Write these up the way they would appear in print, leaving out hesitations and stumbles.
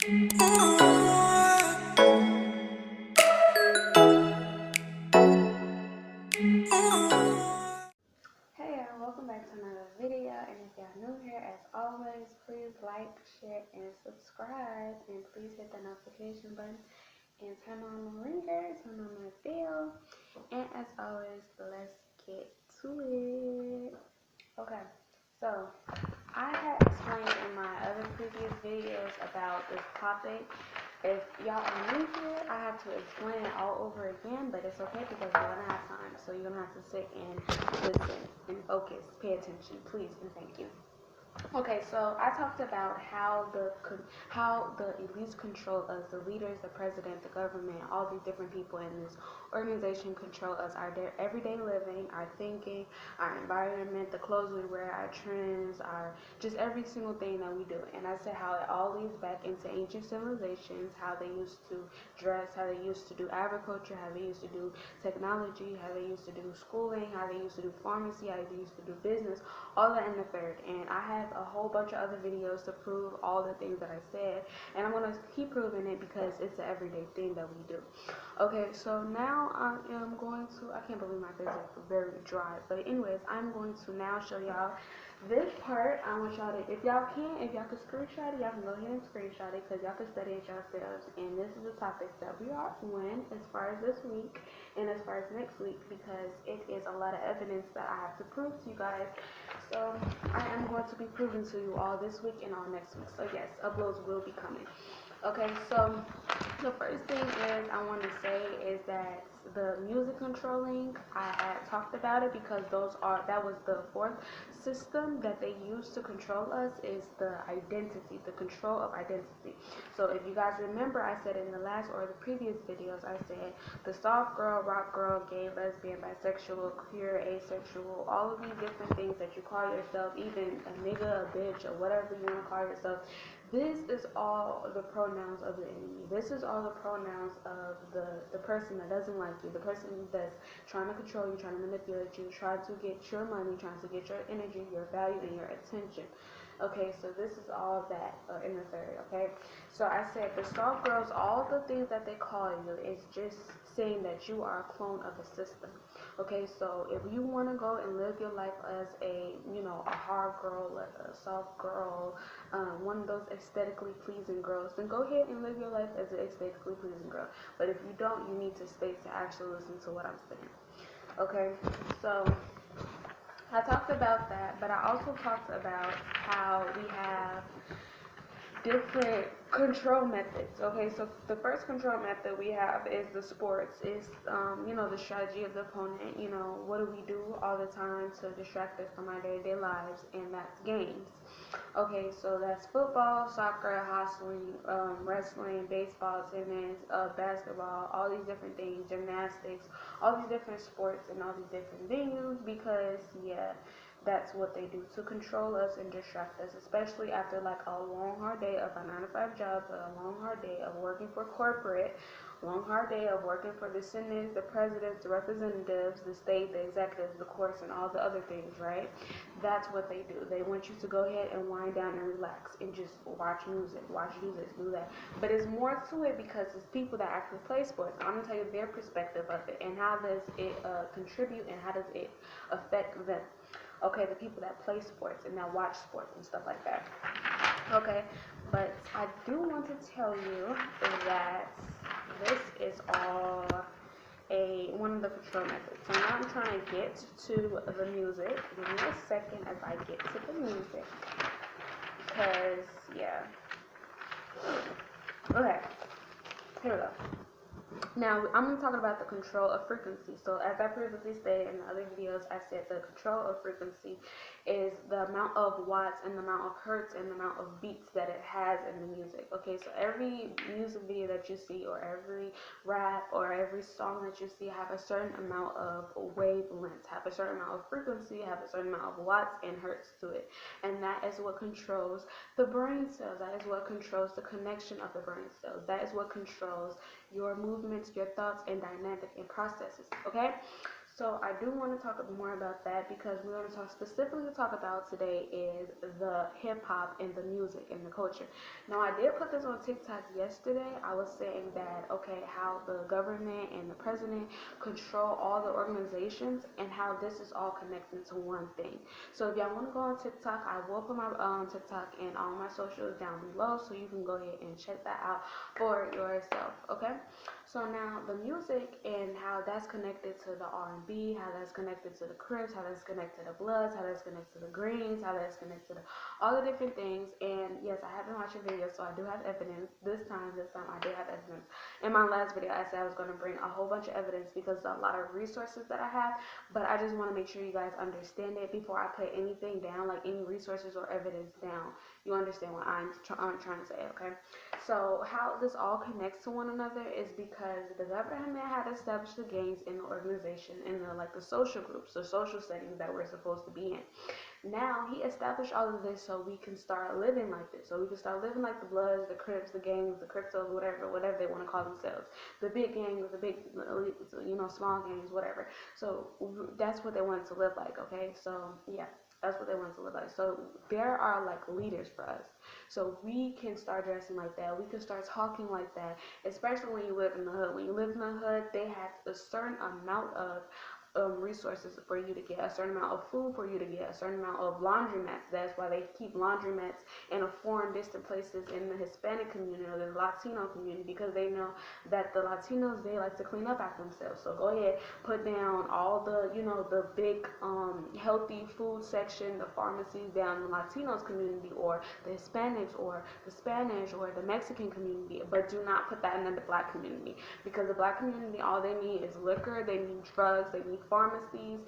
Hey, welcome back to another video, and if y'all new here, as always, please like, share, and subscribe, and please hit the notification button and turn on the ringer, turn on the bell, and as always, let's get to it. Okay, so I had explained in my other previous videos about this topic. If y'all are new here, I have to explain it all over again, but it's okay because we're gonna have time, so you're gonna have to sit and listen and focus, pay attention, please, and thank you. Okay, so I talked about how the elites control us, the leaders, the president, the government, all these different people in this organization control us, our everyday living, our thinking, our environment, the clothes we wear, our trends, our just every single thing that we do. And I said how it all leads back into ancient civilizations, how they used to dress, how they used to do agriculture, how they used to do technology, how they used to do schooling, how they used to do pharmacy, how they used to do business, all that in the third. And I have a whole bunch of other videos to prove all the things that I said, and I'm going to keep proving it because it's an everyday thing that we do. Okay, so now I am going to, I can't believe my face is very dry, but anyways, I'm going to now show y'all this part. I want y'all to, if y'all can screenshot it, y'all can go ahead and screenshot it because y'all can study it yourselves. And this is the topic that we are on as far as this week and as far as next week, because it is a lot of evidence that I have to prove to you guys. So I am going to be proving to you all this week and all next week. So yes, uploads will be coming. Okay, so the first thing is I want to say is that the music controlling, I had talked about it because that was the fourth system that they use to control us, is the identity, the control of identity. So if you guys remember, I said in the last or the previous videos, I said the soft girl, rock girl, gay, lesbian, bisexual, queer, asexual, all of these different things that you call yourself, even a nigga, a bitch, or whatever you want to call yourself. This is all the pronouns of the enemy. This is all the pronouns of the person that doesn't like you, the person that's trying to control you, trying to manipulate you, trying to get your money, trying to get your energy, your value, and your attention. Okay, so this is all of that in the third, okay? So I said the soft girls, all the things that they call you is just saying that you are a clone of the system. Okay, so if you want to go and live your life as a, a hard girl, a soft girl, one of those aesthetically pleasing girls, then go ahead and live your life as an aesthetically pleasing girl. But if you don't, you need to stay to actually listen to what I'm saying. Okay, so I talked about that, but I also talked about how we have different control methods. Okay, so the first control method we have is the sports. Is the strategy of the opponent. What do we do all the time to distract us from our day-to-day lives, and that's games. Okay, so that's football, soccer, hustling, wrestling, baseball, tennis, basketball, all these different things, gymnastics, all these different sports and all these different venues, because that's what they do to control us and distract us, especially after like a long hard day of a 9 to 5 job, a long hard day of working for corporate, long hard day of working for the senators, the presidents, the representatives, the state, the executives, the courts, and all the other things, right? That's what they do. They want you to go ahead and wind down and relax and just watch music, do this, do that. But it's more to it because it's people that actually play sports. I'm gonna tell you their perspective of it and how does it contribute and how does it affect them. Okay, the people that play sports and that watch sports and stuff like that. Okay, but I do want to tell you that this is all one of the control methods. So now I'm trying to get to the music. Give me a second as I get to the music. Because, yeah. Okay, here we go. Now, I'm going to talk about the control of frequency. So, as I previously stated in the other videos, I said the control of frequency is the amount of watts and the amount of hertz and the amount of beats that it has in the music. Okay, so every music video that you see, or every rap, or every song that you see have a certain amount of wavelengths, have a certain amount of frequency, have a certain amount of watts and hertz to it. And that is what controls the brain cells. That is what controls the connection of the brain cells. That is what controls your movements, your thoughts, and dynamic and processes. Okay, So I do want to talk more about that because we want to talk about today is the hip hop and the music and the culture. Now I did put this on TikTok yesterday. I was saying that okay, how the government and the president control all the organizations and how this is all connected to one thing. So if y'all want to go on TikTok, I will put my TikTok and all my socials down below so you can go ahead and check that out for yourself. Okay. So now the music and how that's connected to the R&B, how that's connected to the Crips, how that's connected to the Bloods, how that's connected to the Greens, how that's connected to all the different things. And yes, I have been watching videos, so I do have evidence. This time I did have evidence. In my last video, I said I was going to bring a whole bunch of evidence because there's a lot of resources that I have, but I just want to make sure you guys understand it before I put anything down, like any resources or evidence down. You understand what I'm trying to say, okay? So how this all connects to one another is because the government had established the gangs in the organization in the social groups, the social settings that we're supposed to be in. Now he established all of this so we can start living like this. So we can start living like the Bloods, the Crips, the gangs, the cryptos, whatever they want to call themselves. The big gangs, the big, small gangs, whatever. So that's what they wanted to live like, okay? So yeah. That's what they want to live like. So there are like leaders for us. So we can start dressing like that. We can start talking like that, especially when you live in the hood. When you live in the hood, they have a certain amount of resources for you to get, a certain amount of food for you to get, a certain amount of laundromats. That's why they keep laundromats in a foreign, distant places in the Hispanic community or the Latino community because they know that the Latinos, they like to clean up after themselves. So go ahead, put down all the, the big healthy food section, the pharmacies down in the Latinos community or the Hispanics or the Spanish or the Mexican community, but do not put that in the black community because the black community, all they need is liquor, they need drugs, they need pharmacies,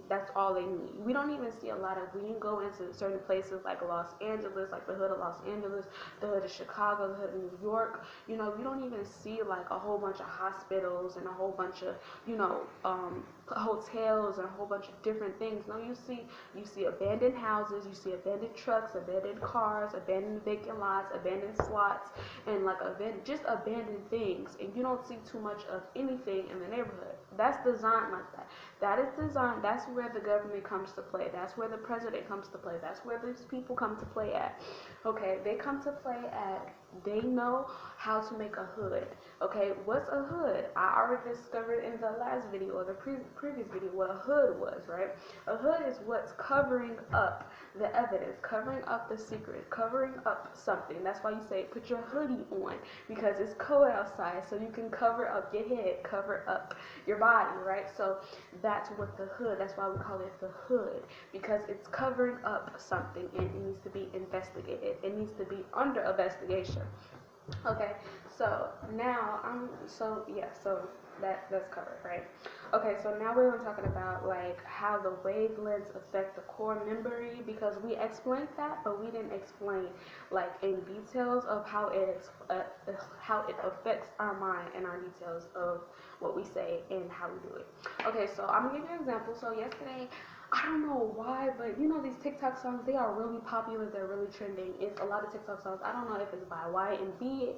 that's all they need. We don't even see a lot of, when you go into certain places like Los Angeles, like the hood of Los Angeles, the hood of Chicago, the hood of New York, you don't even see like a whole bunch of hospitals and a whole bunch of, hotels and a whole bunch of different things. No, you see abandoned houses, you see abandoned trucks, abandoned cars, abandoned vacant lots, abandoned slots, and like just abandoned things, and you don't see too much of anything in the neighborhood. That's designed like that. That is designed. That's where the government comes to play. That's where the president comes to play. That's where these people come to play at. Okay, they come to play at. They know how to make a hood. Okay, what's a hood? I already discovered in the last video or the previous video what a hood was, right? A hood is what's covering up the evidence, covering up the secret, covering up something. That's why you say put your hoodie on because it's cold outside, so you can cover up your head, cover up your body, right? So that's what the hood, that's why we call it the hood, because it's covering up something and it needs to be investigated. It needs to be under investigation. Okay, so now so that's covered, right? Okay, so now we're talking about like how the wavelengths affect the core memory because we explained that, but we didn't explain like in details of how it affects our mind and our details of what we say and how we do it. Okay, so I'm gonna give you an example. So yesterday, I don't know why, but these TikTok songs, they are really popular. They're really trending. It's a lot of TikTok songs. I don't know if it's by YNB,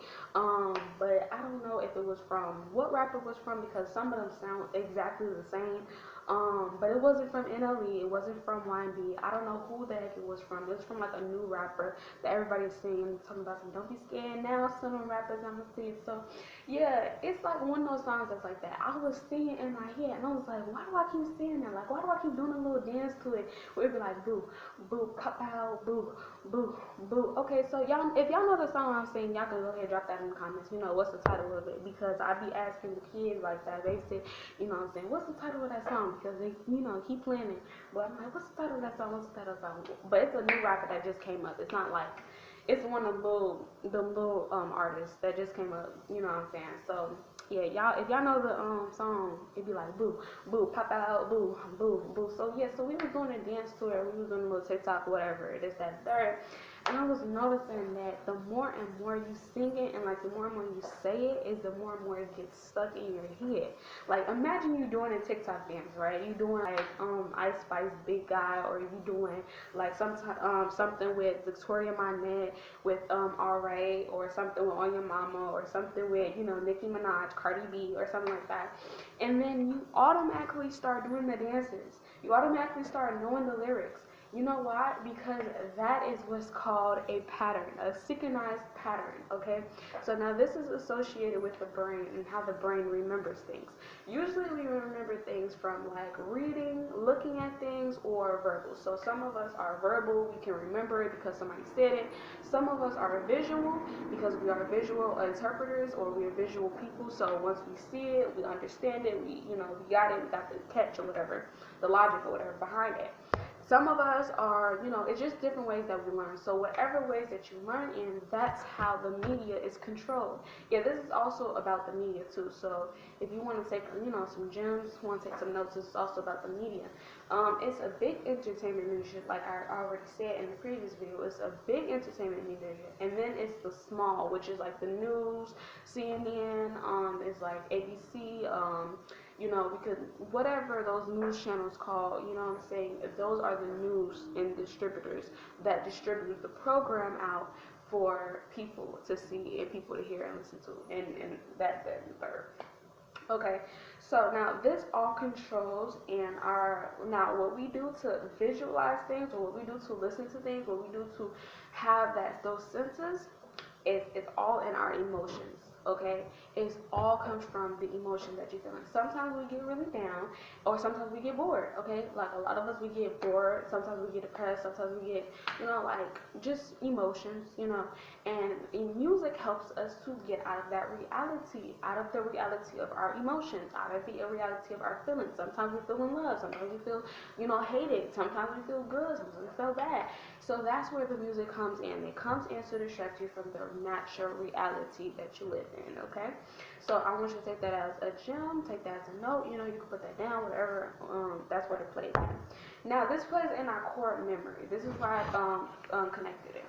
but I don't know if it was from what rapper it was from because some of them sound exactly the same. But it wasn't from NLE. It wasn't from YNB. I don't know who the heck it was from. It was from like a new rapper that everybody's singing, talking about some "Don't be scared now." Some rappers I'm gonna see it. So yeah, it's like one of those songs that's like that. I was singing in my head and I was like, why do I keep singing that? Like, why do I keep doing a little dance to it? Where it'd be like, boo, boo, pop out, boo, boo, boo. Okay, so y'all, if y'all know the song I'm singing, y'all can go ahead and drop that in the comments. What's the title of it? Because I be asking the kids like that. They say, what I'm saying, what's the title of that song? Because they, keep playing it. But I'm like, what's the title of that song? What's the title of that song? But it's a new rapper that just came up. It's not like, it's one of the little artists that just came up, you know what I'm saying? So yeah, y'all, if y'all know the song, it'd be like boo, boo, pop out, boo, boo, boo. So yeah, so we was doing a dance to it, we was doing a little TikTok, whatever, this, that, third. And I was noticing that the more and more you sing it and like the more and more you say it is the more and more it gets stuck in your head. Like imagine you doing a TikTok dance, right? You doing like Ice Spice Big Guy, or you doing like something with Victoria Monet with Alright, or something with On Your Mama, or something with Nicki Minaj, Cardi B, or something like that. and then you automatically start doing the dances. You automatically start knowing the lyrics. You know why? Because that is what's called a pattern, a synchronized pattern, okay? So now this is associated with the brain and how the brain remembers things. Usually we remember things from like reading, looking at things, or verbal. So some of us are verbal, we can remember it because somebody said it. Some of us are visual because we are visual interpreters, or we are visual people. So once we see it, we understand it, we got it, we got the catch or whatever, the logic or whatever behind it. Some of us are, it's just different ways that we learn. So whatever ways that you learn in, that's how the media is controlled. Yeah, this is also about the media too. So if you want to take, some gems, want to take some notes, it's also about the media. It's a big entertainment media, like I already said in the previous video. It's a big entertainment media, and then it's the small, which is like the news, CNN, it's like ABC, because whatever those news channels call, you know what I'm saying, those are the news and distributors that distribute the program out for people to see and people to hear and listen to, and that and third. Okay, so now this all controls and now what we do to visualize things, or what we do to listen to things, what we do to have those senses, it's all in our emotions. Okay, it's all comes from the emotion that you're feeling. Sometimes we get really down, or sometimes we get bored. Okay, like a lot of us, we get bored. Sometimes we get depressed. Sometimes we get, like just emotions. And music helps us to get out of that reality, out of the reality of our emotions, out of the reality of our feelings. Sometimes we feel in love. Sometimes we feel, hated. Sometimes we feel good. Sometimes we feel bad. So that's where the music comes in. It comes in to distract you from the natural reality that you live in, okay? So I want you to take that as a gem, take that as a note, you can put that down, whatever, that's what it plays in. Now, this plays in our core memory. This is why I connected it.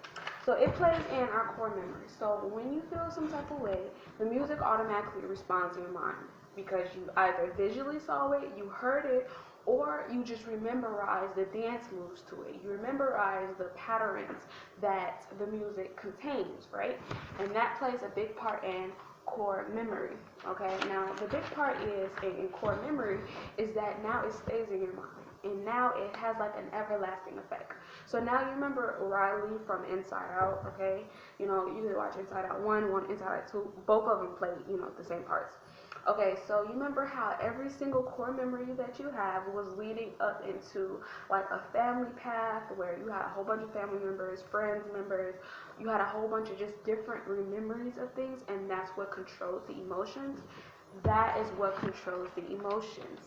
So it plays in our core memory. So when you feel some type of way, the music automatically responds in your mind because you either visually saw it, you heard it, or you just memorize the dance moves to it. You memorize the patterns that the music contains, right? And that plays a big part in core memory. Okay, now the big part is in core memory is that now it stays in your mind, and now it has like an everlasting effect. So now you remember Riley from Inside Out. Okay, you can watch Inside Out 1, Inside Out 2. Both of them play the same parts. Okay, so you remember how every single core memory that you have was leading up into like a family path where you had a whole bunch of family members, friends, members, you had a whole bunch of just different memories of things, and that's what controls the emotions. That is what controls the emotions.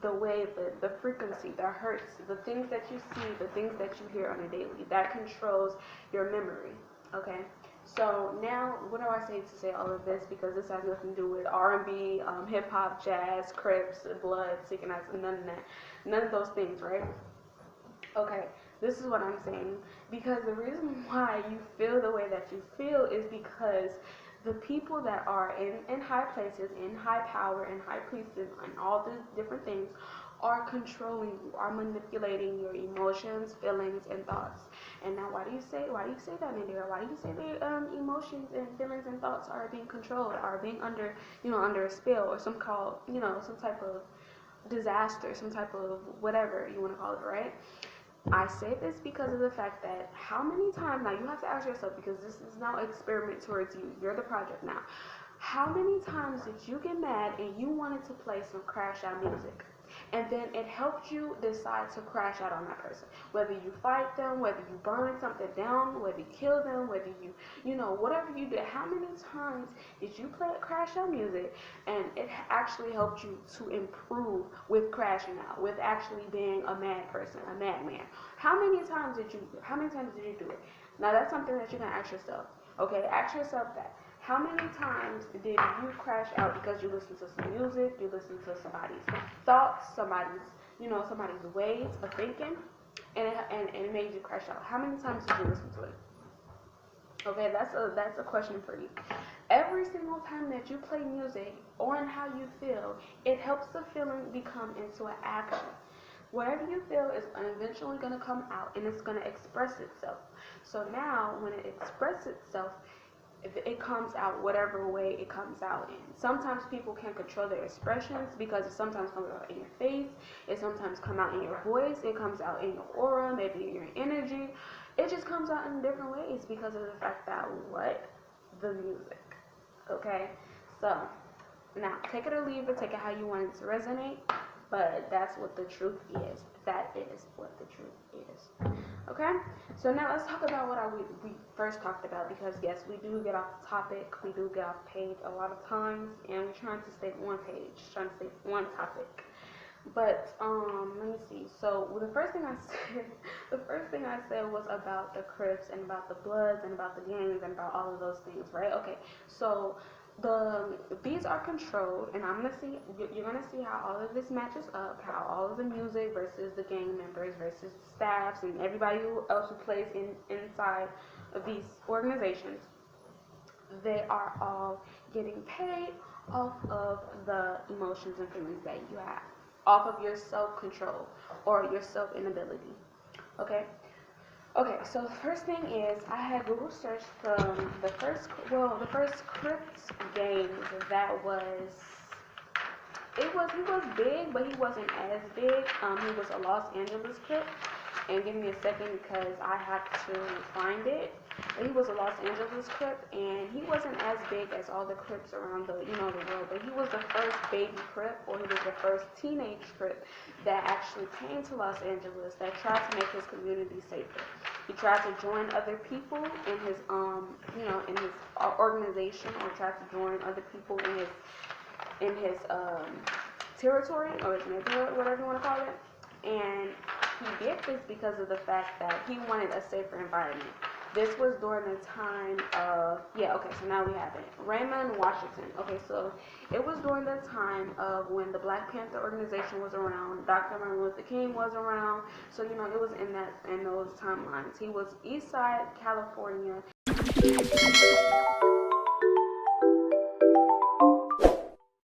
The way, the frequency, the hertz, the things that you see, the things that you hear on a daily, that controls your memory, okay? So now, what do I say all of this? Because this has nothing to do with R&B, hip hop, jazz, Crips, blood, synchronized, none of that, none of those things, right? Okay, this is what I'm saying. Because the reason why you feel the way that you feel is because the people that are in high places, in high power, in high places, and all these different things are controlling you, are manipulating your emotions, feelings, and thoughts. And now, why do you say that, Nadira? Why do you say that emotions and feelings and thoughts are being controlled, are being under a spell, or some type of disaster, some type of whatever you want to call it, right? I say this because of the fact that how many times, now you have to ask yourself, because this is now an experiment towards you, you're the project now. How many times did you get mad and you wanted to play some crash out music? And then it helped you decide to crash out on that person. Whether you fight them, whether you burn something down, whether you kill them, whether whatever you did. How many times did you play crash out music and it actually helped you to improve with crashing out, with actually being a mad person, a madman? How many times did you do it? Now that's something that you can ask yourself. Okay, ask yourself that. How many times did you crash out because you listened to some music, you listened to somebody's thoughts, somebody's ways of thinking, and it made you crash out? How many times did you listen to it? Okay, that's a question for you. Every single time that you play music or in how you feel, it helps the feeling become into an action. Whatever you feel is eventually going to come out and it's going to express itself. So now, when it expresses itself, if it comes out whatever way it comes out in. Sometimes people can control their expressions because it sometimes comes out in your face, it sometimes comes out in your voice, it comes out in your aura, maybe in your energy. It just comes out in different ways because of the fact that what? The music. Okay? So, now take it or leave it, take it how you want it to resonate, but that's what the truth is. That is what the truth is. Okay? So now let's talk about what we first talked about, because yes, we do get off the topic, we do get off page a lot of times, and we're trying to stay on page, trying to stay on topic. But let me see. So the first thing I said was about the Crips and about the Bloods and about the gangs and about all of those things, right? Okay. So these are controlled, and you're gonna see how all of this matches up, how all of the music versus the gang members versus the staffs and everybody else who plays inside of these organizations. They are all getting paid off of the emotions and feelings that you have, off of your self-control or your self-inability. Okay? Okay, so the first thing is I had Google searched the first Crips games that he was big, but he wasn't as big. He was a Los Angeles Crip, and give me a second because I have to find it. But he was a Los Angeles Crip, and he wasn't as big as all the Crips around the world. But he was the first baby Crip, or he was the first teenage Crip that actually came to Los Angeles that tried to make his community safer. He tried to join other people in his in his organization, or tried to join other people in his territory or his neighborhood, whatever you want to call it. And he did this because of the fact that he wanted a safer environment. This was during the time of, so now we have it. Raymond Washington. Okay, so it was during the time of when the Black Panther organization was around, Dr. Martin Luther King was around. So, it was in those timelines. He was East Side, California.